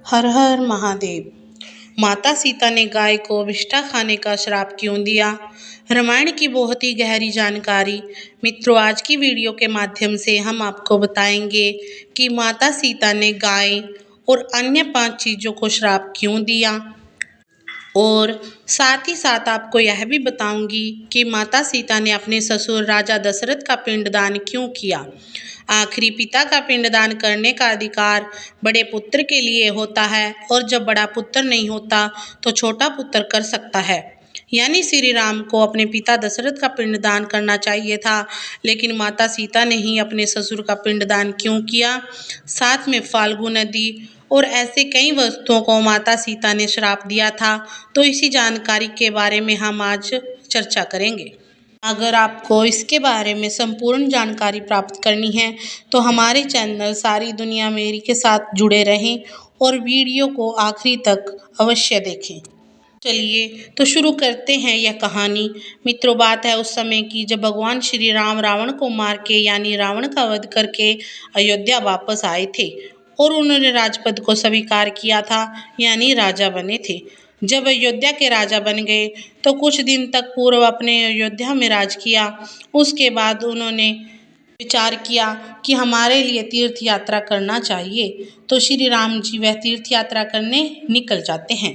हर हर महादेव। माता सीता ने गाय को विष्ठा खाने का श्राप क्यों दिया? रामायण की बहुत ही गहरी जानकारी। मित्रों, आज की वीडियो के माध्यम से हम आपको बताएंगे कि माता सीता ने गाय और अन्य 5 चीजों को श्राप क्यों दिया, और साथ ही साथ आपको यह भी बताऊंगी कि माता सीता ने अपने ससुर राजा दशरथ का पिंडदान क्यों किया। आखिरी पिता का पिंडदान करने का अधिकार बड़े पुत्र के लिए होता है, और जब बड़ा पुत्र नहीं होता तो छोटा पुत्र कर सकता है। यानी श्री राम को अपने पिता दशरथ का पिंडदान करना चाहिए था, लेकिन माता सीता ने ही अपने ससुर का पिंडदान क्यों किया। साथ में फाल्गु नदी और ऐसे कई वस्तुओं को माता सीता ने श्राप दिया था। तो इसी जानकारी के बारे में हम आज चर्चा करेंगे। अगर आपको इसके बारे में संपूर्ण जानकारी प्राप्त करनी है तो हमारे चैनल सारी दुनिया मेरी के साथ जुड़े रहें और वीडियो को आखिरी तक अवश्य देखें। चलिए तो शुरू करते हैं यह कहानी। मित्रों, बात है उस समय की जब भगवान श्री राम रावण को मार के यानी रावण का वध करके अयोध्या वापस आए थे, और उन्होंने राजपद को स्वीकार किया था, यानी राजा बने थे। जब अयोध्या के राजा बन गए तो कुछ दिन तक पूर्व अपने अयोध्या में राज किया। उसके बाद उन्होंने विचार किया कि हमारे लिए तीर्थ यात्रा करना चाहिए, तो श्री राम जी वह तीर्थ यात्रा करने निकल जाते हैं।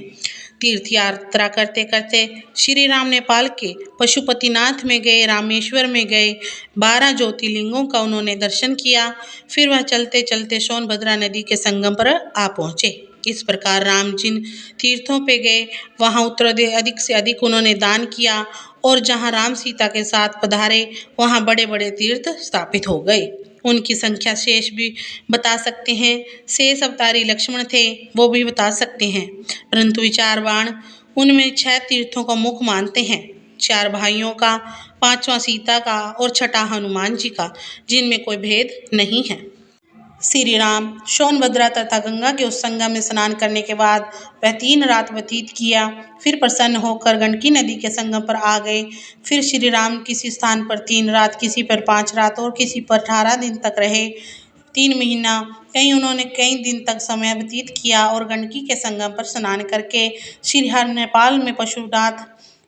तीर्थ यात्रा करते करते श्री राम नेपाल के पशुपतिनाथ में गए, रामेश्वर में गए, 12 ज्योतिर्लिंगों का उन्होंने दर्शन किया। फिर वह चलते चलते सोनभद्रा नदी के संगम पर आ पहुँचे। इस प्रकार राम जिन तीर्थों पे गए वहाँ अधिक से अधिक उन्होंने दान किया, और जहाँ राम सीता के साथ पधारे वहाँ बड़े बड़े तीर्थ स्थापित हो गए। उनकी संख्या शेष भी बता सकते हैं। शेष अवतारी लक्ष्मण थे, वो भी बता सकते हैं, परंतु विचारवान उनमें 6 तीर्थों का मुख मानते हैं। 4 भाइयों का, 5वां सीता का और 6ठा हनुमान जी का, जिनमें कोई भेद नहीं है। श्री राम सोनभद्रा तथा गंगा के उस संगम में स्नान करने के बाद वह 3 रात व्यतीत किया। फिर प्रसन्न होकर गंडकी नदी के संगम पर आ गए। फिर श्री राम किसी स्थान पर 3 रात, किसी पर 5 रात और किसी पर 18 दिन तक रहे। 3 महीना उन्होंने कई दिन तक समय व्यतीत किया, और गंडकी के संगम पर स्नान करके श्री हर नेपाल में पशुनाथ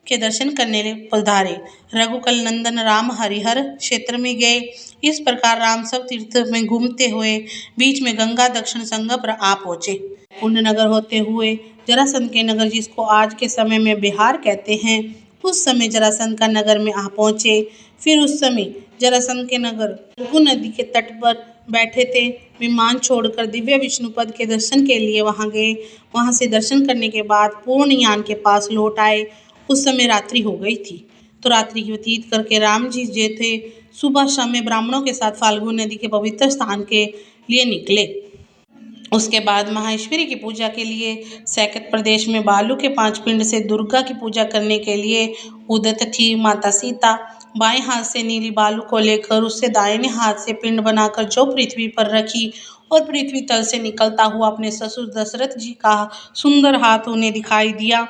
के दर्शन करने पधारे। रघुकुल नंदन राम हरिहर क्षेत्र में गए। इस प्रकार राम सब तीर्थ में घूमते हुए बीच में गंगा दक्षिण संगम पर आ पहुंचे। कुंड नगर होते हुए जरासंध के नगर, जिसको आज के समय में बिहार कहते हैं, उस समय जरासंध का नगर में आ पहुंचे। फिर उस समय जरासंध के नगर फल्गु नदी के तट पर बैठे थे। विमान छोड़कर दिव्य विष्णुपद के दर्शन के लिए वहां गए। वहां से दर्शन करने के बाद पूर्णयान के पास लौट आए। उस समय रात्रि हो गई थी, तो रात्रि व्यतीत करके राम जी जो थे सुबह शाम में ब्राह्मणों के साथ फाल्गु नदी के पवित्र स्थान के लिए निकले। उसके बाद माहेश्वरी की पूजा के लिए सैकत प्रदेश में बालू के 5 पिंड से दुर्गा की पूजा करने के लिए उदत थी। माता सीता बाएं हाथ से नीली बालू को लेकर उससे दाहिने हाथ से पिंड बनाकर जो पृथ्वी पर रखी, और पृथ्वी तल से निकलता हुआ अपने ससुर दशरथ जी का सुंदर हाथ उन्हें दिखाई दिया।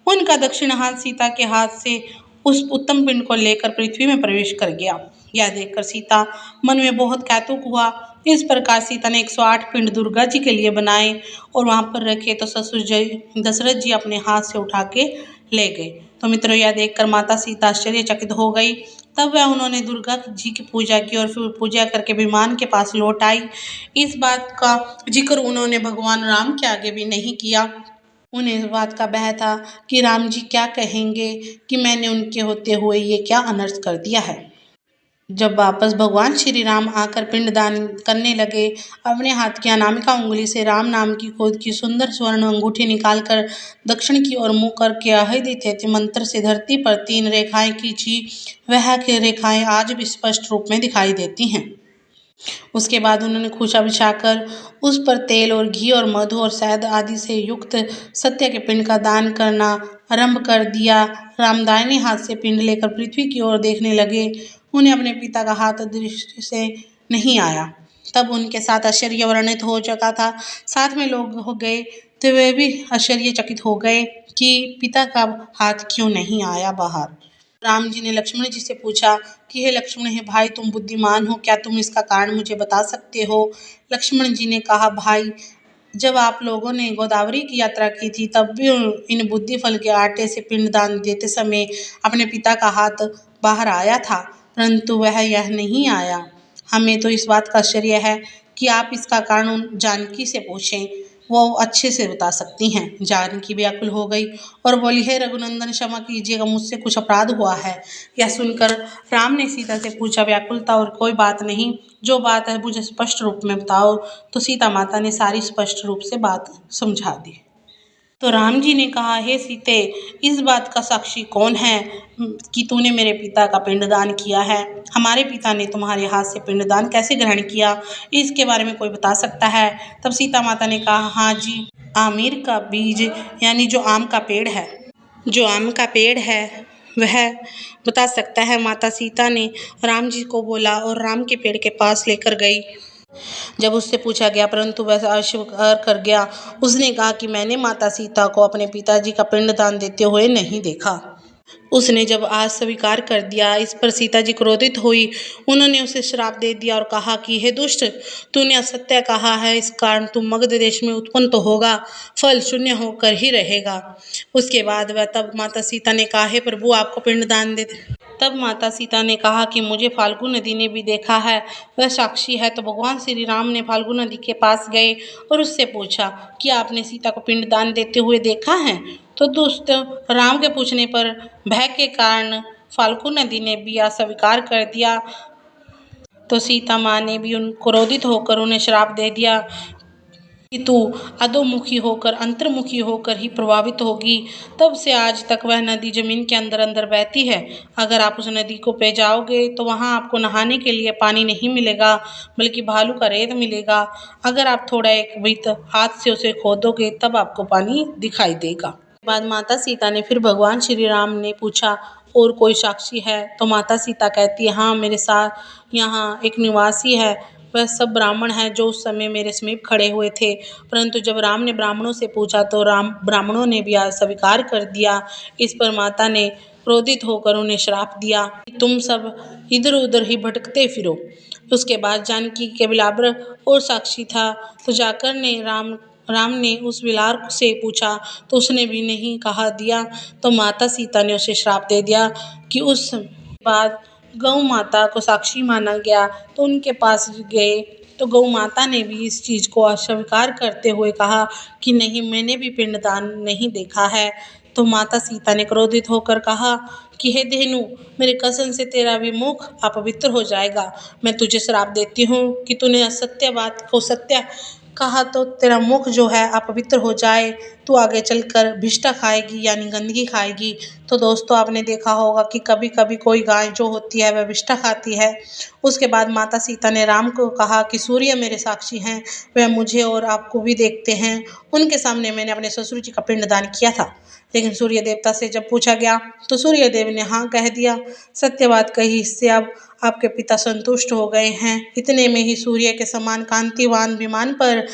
उनका दक्षिण हाथ सीता के हाथ से उस उत्तम पिंड को लेकर पृथ्वी में प्रवेश कर गया। यह देखकर सीता मन में बहुत कौतुक हुआ। इस प्रकार सीता ने 108 पिंड दुर्गा जी के लिए बनाए और वहां पर रखे, तो ससुर जी दशरथ जी अपने हाथ से उठा के ले गए। तो मित्रों, यह देखकर माता सीता आश्चर्यचकित हो गई। तब वह उन्होंने दुर्गा जी की पूजा की और फिर पूजा करके विमान के पास लौट आई। इस बात का जिक्र उन्होंने भगवान राम के आगे भी नहीं किया। उन्हें इस बात का भय था कि राम जी क्या कहेंगे कि मैंने उनके होते हुए ये क्या अनर्थ कर दिया है। जब वापस भगवान श्री राम आकर पिंडदान करने लगे, अपने हाथ की अनामिका उंगली से राम नाम की खोद की सुंदर स्वर्ण अंगूठी निकालकर दक्षिण की ओर मुंह करके अहिदित्य मंत्र से धरती पर 3 रेखाएं खींची। वह रेखाएं आज भी स्पष्ट रूप में दिखाई देती हैं। उसके बाद उन्होंने खूंचा बिछाकर उस पर तेल और घी और मधु और शहद आदि से युक्त सत्य के पिंड का दान करना आरंभ कर दिया। राम दाहिने हाथ से पिंड लेकर पृथ्वी की ओर देखने लगे। उन्हें अपने पिता का हाथ दृष्टि से नहीं आया। तब उनके साथ आश्चर्य वर्णित हो चुका था। साथ में लोग हो गए तो वे भी आश्चर्यचकित हो गए कि पिता का हाथ क्यों नहीं आया बाहर। राम जी ने लक्ष्मण जी से पूछा कि हे लक्ष्मण, हे भाई, तुम बुद्धिमान हो, क्या तुम इसका कारण मुझे बता सकते हो? लक्ष्मण जी ने कहा, भाई, जब आप लोगों ने गोदावरी की यात्रा की थी तब भी इन बुद्धि फल के आटे से पिंडदान देते समय अपने पिता का हाथ बाहर आया था, परंतु वह यह नहीं आया। हमें तो इस बात का आश्चर्य है कि आप इसका कारण जानकी से पूछें, वो अच्छे से बता सकती हैं। जानकी व्याकुल हो गई और बोली, हे रघुनंदन, क्षमा कीजिएगा, मुझसे कुछ अपराध हुआ है। यह सुनकर राम ने सीता से पूछा, व्याकुलता और कोई बात नहीं, जो बात है मुझे स्पष्ट रूप में बताओ। तो सीता माता ने सारी स्पष्ट रूप से बात समझा दी। तो राम जी ने कहा, हे सीते, इस बात का साक्षी कौन है कि तूने मेरे पिता का पिंडदान किया है? हमारे पिता ने तुम्हारे हाथ से पिंडदान कैसे ग्रहण किया, इसके बारे में कोई बता सकता है? तब सीता माता ने कहा, हाँ जी, आमिर का बीज यानी जो आम का पेड़ है, वह बता सकता है। माता सीता ने राम जी को बोला और राम के पेड़ के पास लेकर गई। जब उससे पूछा गया, परंतु वह अस्वीकार कर गया। उसने कहा कि मैंने माता सीता को अपने पिताजी का पिंडदान देते हुए नहीं देखा। उसने जब आज स्वीकार कर दिया, इस पर सीता जी क्रोधित हुई। उन्होंने उसे श्राप दे दिया और कहा कि हे दुष्ट, तूने असत्य कहा है, इस कारण तू मगध देश में उत्पन्न तो होगा, फल शून्य होकर ही रहेगा। उसके बाद वह तब माता सीता ने कहा, हे प्रभु, आपको पिंडदान दे। तब माता सीता ने कहा कि मुझे फाल्गु नदी ने भी देखा है, वह साक्षी है। तो भगवान श्री राम ने फाल्गु नदी के पास गए और उससे पूछा कि आपने सीता को पिंडदान देते हुए देखा है? तो दोस्त राम के पूछने पर भय के कारण फाल्गु नदी ने भी अस्वीकार कर दिया। तो सीता माँ ने भी क्रोधित होकर उन्हें श्राप दे दिया कि तू अधोमुखी होकर अंतर्मुखी होकर ही प्रभावित होगी। तब से आज तक वह नदी जमीन के अंदर अंदर बहती है। अगर आप उस नदी को पे जाओगे तो वहाँ आपको नहाने के लिए पानी नहीं मिलेगा, बल्कि भालू का रेत मिलेगा। अगर आप थोड़ा एक बीत हाथ से उसे खोदोगे तब आपको पानी दिखाई देगा। बाद माता सीता ने फिर भगवान श्री राम ने पूछा, और कोई साक्षी है? तो माता सीता कहती है, हाँ, मेरे साथ यहाँ एक निवासी है, वह सब ब्राह्मण हैं जो उस समय मेरे समीप खड़े हुए थे। परंतु जब राम ने ब्राह्मणों से पूछा तो ब्राह्मणों ने भी स्वीकार कर दिया। इस पर माता ने क्रोधित होकर उन्हें श्राप दिया कि तुम सब इधर उधर ही भटकते फिरो। उसके बाद जानकी के बिलावर और साक्षी था, तो जाकर ने राम ने उस बिलावर से पूछा तो उसने भी नहीं कहा दिया। तो माता सीता ने उसे श्राप दे दिया कि उस बाद गौ माता को साक्षी माना गया। तो उनके पास गए तो गौ माता ने भी इस चीज़ को अस्वीकार करते हुए कहा कि नहीं, मैंने भी पिंडदान नहीं देखा है। तो माता सीता ने क्रोधित होकर कहा कि हे धेनु, मेरे कसम से तेरा भी मुख अपवित्र हो जाएगा। मैं तुझे श्राप देती हूँ कि तूने असत्य बात को सत्य कहा तो तेरा मुख जो है अपवित्र हो जाए, तू आगे चलकर भिष्टा खाएगी यानी गंदगी खाएगी। तो दोस्तों, आपने देखा होगा कि कभी कभी कोई गाय जो होती है वह भिष्टा खाती है। उसके बाद माता सीता ने राम को कहा कि सूर्य मेरे साक्षी हैं, वह मुझे और आपको भी देखते हैं। उनके सामने मैंने अपने ससुर जी का पिंडदान किया था। लेकिन सूर्य देवता से जब पूछा गया तो सूर्य देव ने हाँ कह दिया। सत्य बात कही, इससे अब आपके पिता संतुष्ट हो गए हैं। इतने में ही सूर्य के समान कांतिवान विमान पर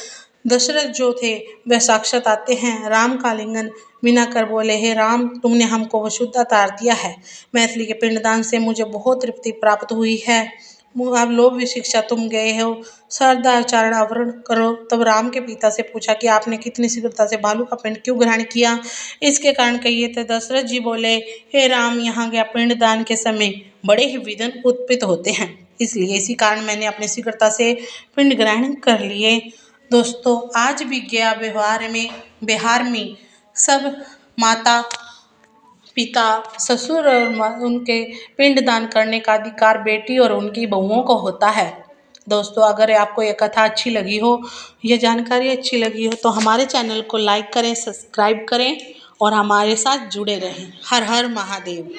दशरथ जो थे वह साक्षात आते हैं। राम का लिंगन बिना कर बोले, हे राम, तुमने हमको वशुद्ध तार दिया है। मैथिली के पिंडदान से मुझे बहुत तृप्ति प्राप्त हुई है। अब लोभ शिक्षा तुम गए हो, सदाचारण आवरण करो। तब राम के पिता से पूछा कि आपने कितनी शीघ्रता से भालू का पिंड क्यों ग्रहण किया, इसके कारण कहिए। तो दशरथ जी बोले, हे राम, यहाँ गया पिंडदान के समय बड़े ही विघ्न उत्पन्न होते हैं, इसलिए इसी कारण मैंने अपनी शीघ्रता से पिंड ग्रहण कर लिए। दोस्तों, आज भी गया बिहार में सब माता पिता ससुर और उनके पिंडदान करने का अधिकार बेटी और उनकी बहुओं को होता है। दोस्तों, अगर आपको ये कथा अच्छी लगी हो, ये जानकारी अच्छी लगी हो, तो हमारे चैनल को लाइक करें, सब्सक्राइब करें और हमारे साथ जुड़े रहें। हर हर महादेव।